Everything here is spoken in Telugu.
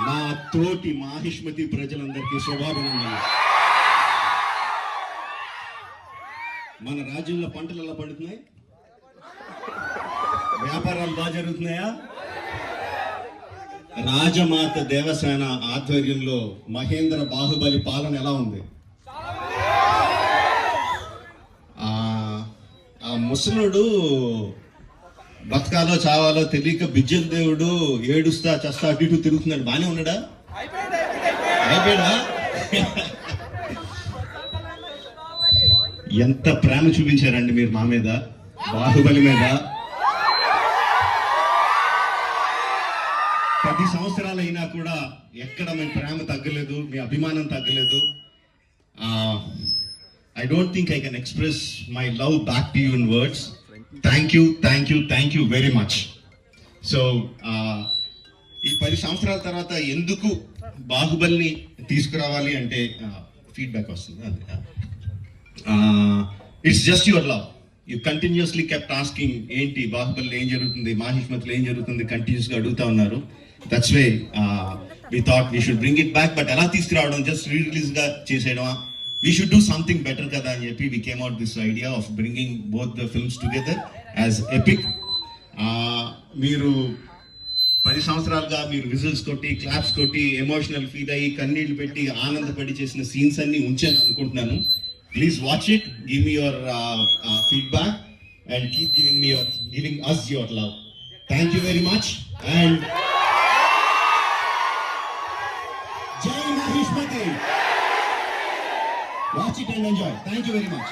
నా తోటి మాహిష్మతి ప్రజలందరికీ శుభాభినందనలు. మన రాజ్యంలో పంటలు ఎలా పండుతున్నాయి? వ్యాపారాలు బాగా జరుగుతున్నాయా? రాజమాత దేవసేన ఆధ్వర్యంలో మహేంద్ర బాహుబలి పాలన ఎలా ఉంది? ఆ ముసలుడు బతకాలో చావాలో తెలియక బిజ్జల దేవుడు ఏడుస్తా చస్తా అటు ఇటు తిరుగుతున్నాడు. బానే ఉన్నాడా? అయిపోయాడా? ఎంత ప్రేమ చూపించారండి మీరు మా మీద, బాహుబలి మీద. 10 సంవత్సరాలు అయినా కూడా ఎక్కడ మీ ప్రేమ తగ్గలేదు, మీ అభిమానం తగ్గలేదు. I don't think I can express my love back to you in words. Thank you very much. So, ఈ 10 సంవత్సరాల తర్వాత ఎందుకు బాహుబలిని తీసుకురావాలి అంటే ఫీడ్బ్యాక్ వస్తుంది. It's just your love. You continuously kept asking ఏంటి బాహుబలిలో ఏం జరుగుతుంది, మాహిష్మతిలో ఏం జరుగుతుంది, కంటిన్యూస్గా అడుగుతా ఉన్నారు. That's way we thought we should bring it back. But ఎలా తీసుకురావడం, జస్ట్ రిలీజ్గా చేసేయడమా? We should do something better kada అని చెప్పి we came out this idea of bringing both the films together as epic. మీరు 10 సంవత్సరాలుగా మీరు విజిల్స్ కొట్టి, క్లాప్స్ కొట్టి, ఎమోషనల్ ఫీల్ అయ్యి, కన్నీళ్లు పెట్టి, ఆనందపడి చేసిన సీన్స్ అన్ని ఉంచాను అనుకుంటున్నాను. Please watch it, give me your feedback and keep giving us your love. Thank you very much and Jai Mahishmati. Watch it and enjoy. Thank you very much.